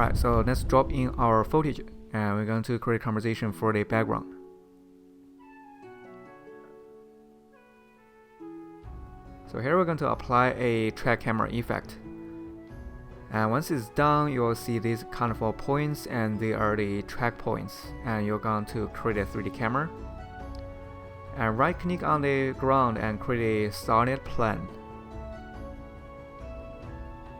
Alright, so let's drop in our footage and we're going to create a composition for the background. So here we're going to apply a track camera effect. And once it's done, you'll see these colorful points, and they are the track points. And you're going to create a 3D camera. And right click on the ground and create a solid plane.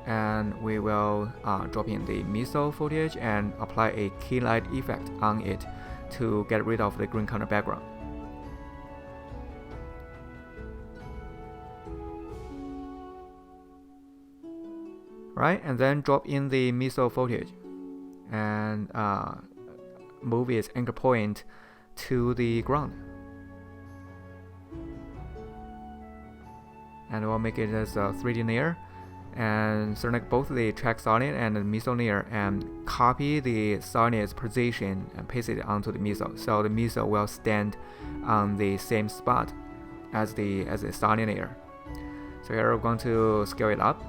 And we will drop in the missile footage and apply a key light effect on it to get rid of the green color background. Right, and then drop in the missile footage and move its anchor point to the ground. And we'll make it as a 3D layer and select both the track solid and the missile layer and copy the solid's position and paste it onto the missile, so the missile will stand on the same spot as the solid layer. So here we're going to scale it up.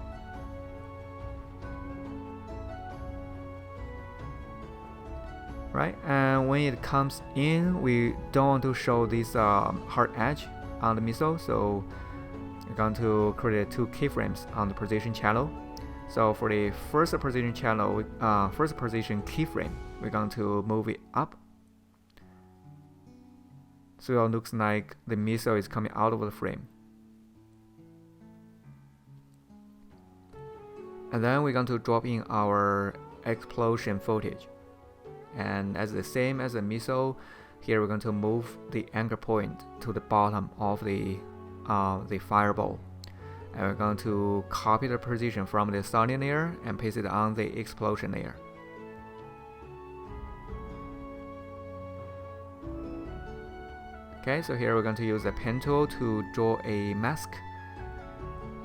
Right, and when it comes in, we don't want to show this hard edge on the missile, so we're going to create 2 keyframes on the position channel. So for the first position channel, first position keyframe, we're going to move it up, so it looks like the missile is coming out of the frame. And then we're going to drop in our explosion footage. And as the same as the missile, here we're going to move the anchor point to the bottom of the fireball, and we're going to copy the position from the solid layer and paste it on the explosion layer. Okay, so here we're going to use the pen tool to draw a mask,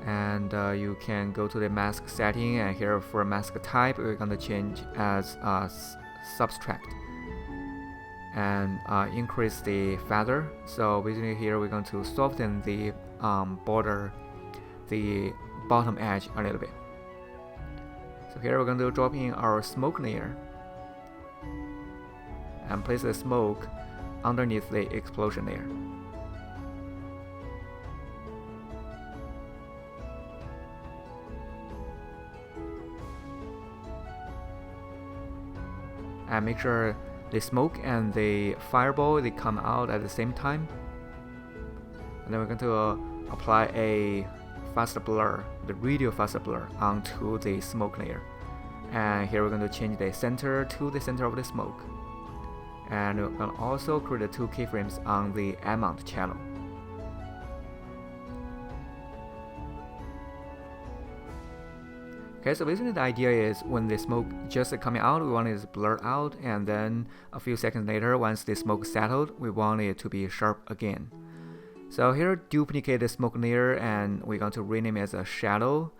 and you can go to the mask setting, and here for mask type we're going to change as subtract and increase the feather. So basically here we're going to soften the border, the bottom edge a little bit. So here we're going to drop in our smoke layer and place the smoke underneath the explosion layer. And make sure the smoke and the fireball, they come out at the same time. And then we're going to apply a fast blur, the radio fast blur, onto the smoke layer. And here we're going to change the center to the center of the smoke. And we're going to also create 2 keyframes on the amount channel. Okay, so basically the idea is when the smoke just coming out, we want it to blur out, and then a few seconds later, once the smoke settled, we want it to be sharp again. So here, duplicate the smoke layer, and we're going to rename it as a shadow.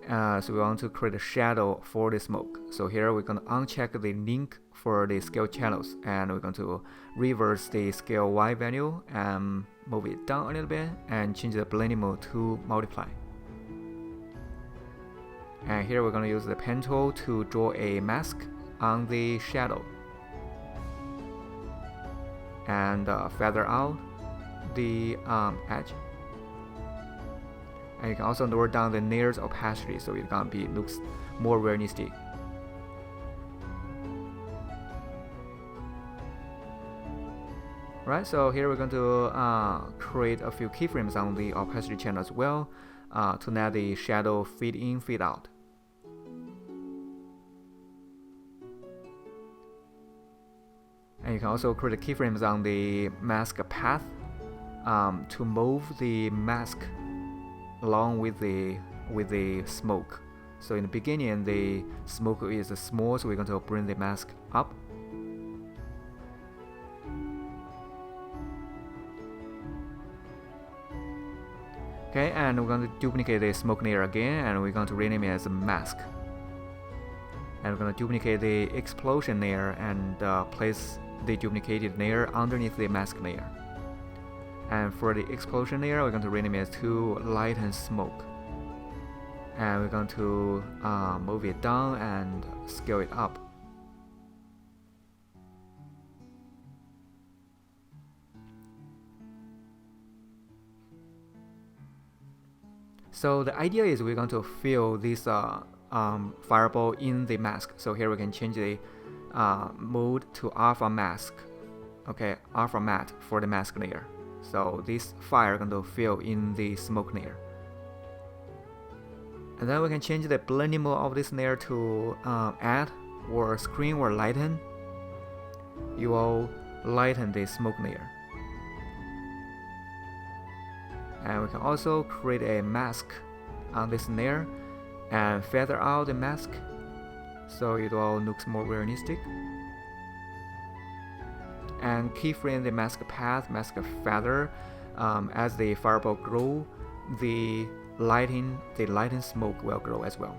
So we want to create a shadow for the smoke. So here we're going to uncheck the link for the scale channels, and we're going to reverse the scale Y value and move it down a little bit, and change the blending mode to multiply. And here we're going to use the pen tool to draw a mask on the shadow and feather out the edge. And you can also lower down the layers opacity so it looks more realistic. Right, so here we're going to create a few keyframes on the opacity channel as well to let the shadow fade in, fade out. And you can also create keyframes on the mask path to move the mask along with the smoke. So in the beginning, the smoke is small, so we're going to bring the mask up. Okay, and we're going to duplicate the smoke layer again, and we're going to rename it as a mask. And we're going to duplicate the explosion layer and place the duplicated layer underneath the mask layer. And for the explosion layer, we're going to rename it to light and smoke. and we're going to move it down and scale it up. So the idea is we're going to fill this fireball in the mask. So here we can change the mode to alpha mask. Okay, alpha matte for the mask layer. So this fire is going to fill in the smoke layer. And then we can change the blending mode of this layer to add or screen or lighten. You will lighten the smoke layer. And we can also create a mask on this layer and feather out the mask so it all looks more realistic. And keyframe the mask path, mask feather. As the fireball grow, the lighting smoke will grow as well.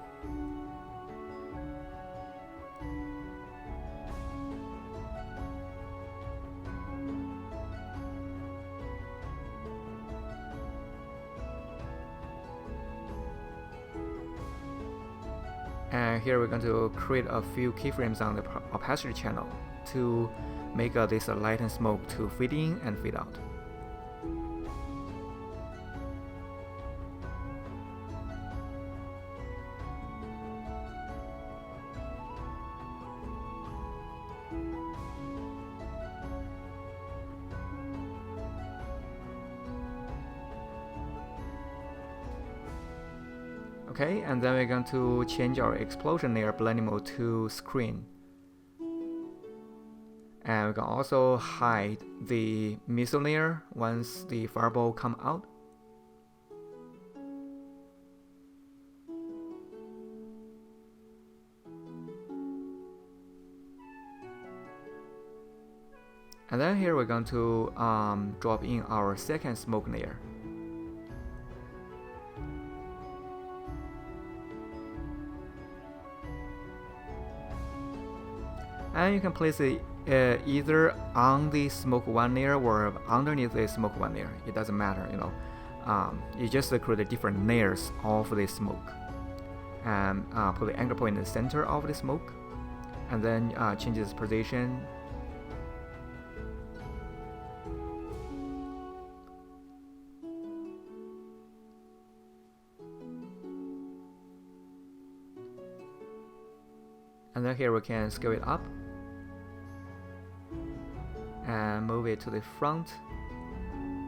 And here we're going to create a few keyframes on the opacity channel to make this light and smoke to fade in and fade out. Okay, and then we're going to change our explosion layer blending mode to screen. And we can also hide the missile layer once the fireball come out. And then here we're going to drop in our second smoke layer. And you can place it either on the smoke one layer or underneath the smoke one layer. It doesn't matter, you know. You just create different layers of the smoke, and put the anchor point in the center of the smoke, and then change its position. And then here we can scale it up and move it to the front,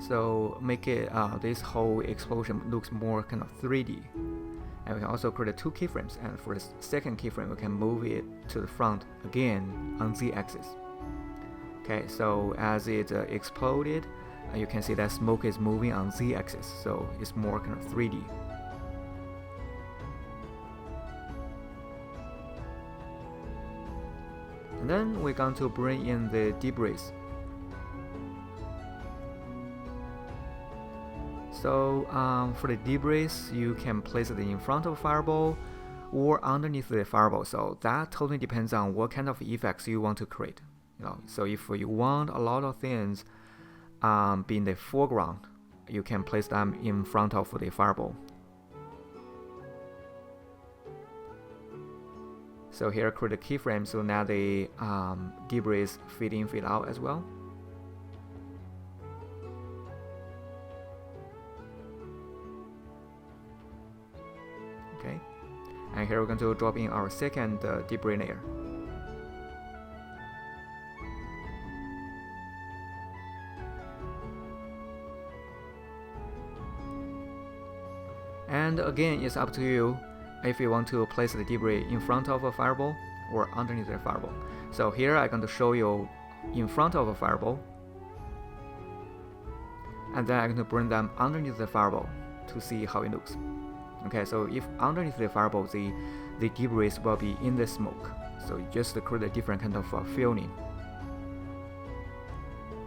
so make it this whole explosion looks more kind of 3D. And we can also create 2 keyframes, and for the second keyframe we can move it to the front again on Z-axis. Okay, so as it exploded, you can see that smoke is moving on Z-axis, so it's more kind of 3D. And then we're going to bring in the debris. So for the debris, you can place it in front of fireball or underneath the fireball. So that totally depends on what kind of effects you want to create. You know, so if you want a lot of things be in the foreground, you can place them in front of the fireball. So here, create a keyframe, so now the debris fade in, fade out as well. Okay, and here we're going to drop in our second debris layer. And again, it's up to you if you want to place the debris in front of a fireball or underneath the fireball. So here I'm going to show you in front of a fireball, and then I'm going to bring them underneath the fireball to see how it looks. Okay, so if underneath the fireball, the debris will be in the smoke, so you just create a different kind of feeling.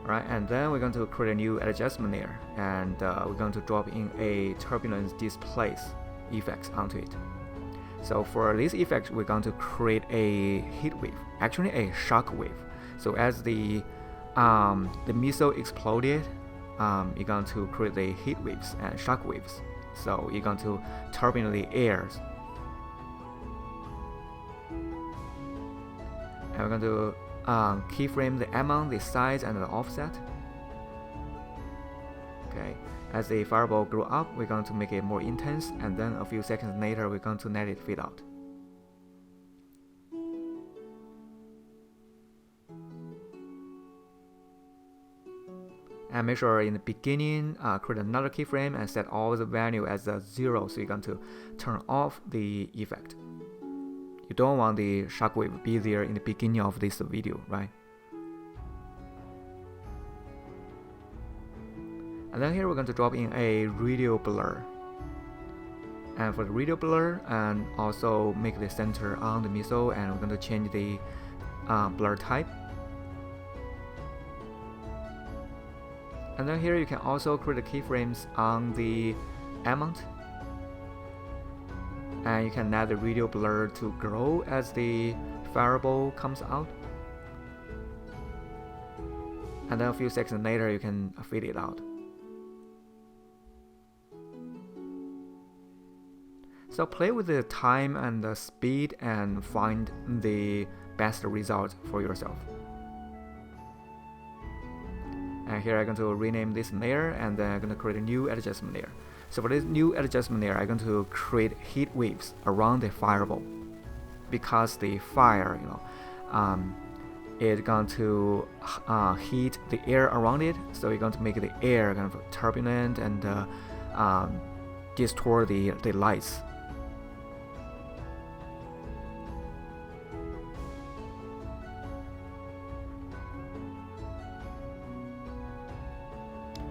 Alright, and then we're going to create a new adjustment layer, and we're going to drop in a turbulence displace effects onto it. So for this effect, we're going to create a heat wave, actually a shock wave. So as the missile exploded, you're going to create the heat waves and shock waves. so you're going to turbine the air. And we're going to keyframe the amount, the size, and the offset. Okay, as the fireball grow up, we're going to make it more intense, and then a few seconds later, we're going to let it fade out. And make sure in the beginning, create another keyframe and set all the value as a 0, so you're going to turn off the effect. You don't want the shockwave be there in the beginning of this video, right? And then here we're going to drop in a radio blur. And for the radio blur, and also make the center on the missile, and we're going to change the blur type. And then here you can also create the keyframes on the amount. And you can let the radio blur to grow as the fireball comes out. And then a few seconds later, you can fade it out. So play with the time and the speed and find the best result for yourself. And here I'm going to rename this layer, and then I'm going to create a new adjustment layer. So for this new adjustment layer, I'm going to create heat waves around the fireball, because the fire, is going to heat the air around it. So you're going to make the air kind of turbulent and distort the lights.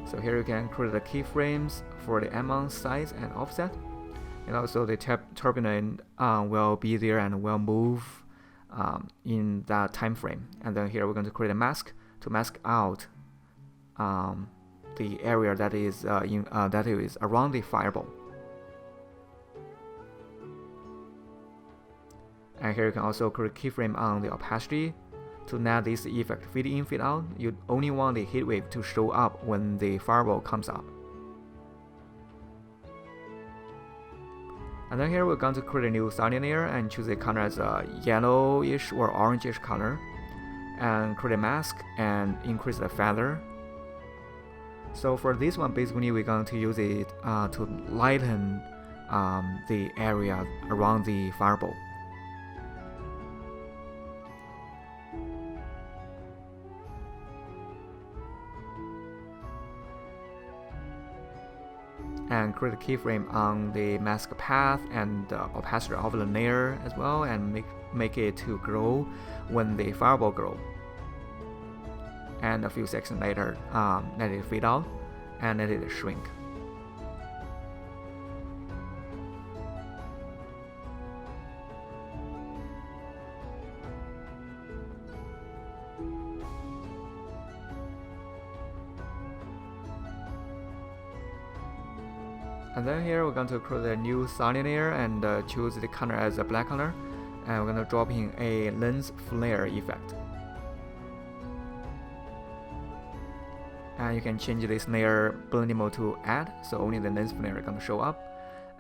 So here you can create the keyframes for the amount, size, and offset. And also the turbine will be there and will move in that time frame. And then here we're going to create a mask to mask out the area that is around the fireball. And here you can also create a keyframe on the opacity. To let this effect fade in, fade out, you only want the heat wave to show up when the fireball comes up. And then here we're going to create a new sounding layer and choose a color as a yellowish or orangish color, and create a mask and increase the feather. So for this one, basically we're going to use it to lighten the area around the fireball. And create a keyframe on the mask path and the opacity of the layer as well, and make it to grow when the fireball grow. And a few seconds later, let it fade out and let it shrink. And then here we're going to create a new sounding layer and choose the color as a black color, and we're going to drop in a lens flare effect. And you can change this layer blending mode to add, so only the lens flare is going to show up,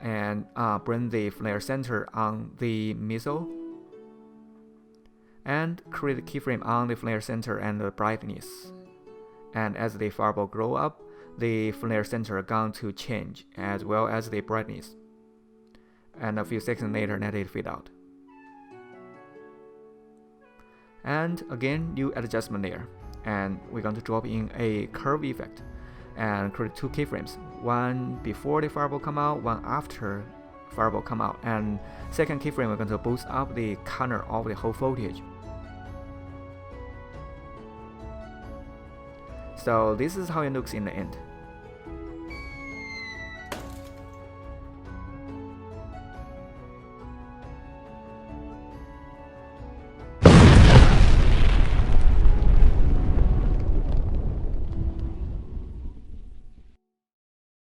and bring the flare center on the missile, and create a keyframe on the flare center and the brightness. And as the fireball grow up, the flare center is going to change, as well as the brightness. And a few seconds later, let it fade out. And again, new adjustment layer. And we're going to drop in a curve effect and create two keyframes. One before the fireball come out, one after fireball come out. And second keyframe, we're going to boost up the color of the whole footage. So this is how it looks in the end.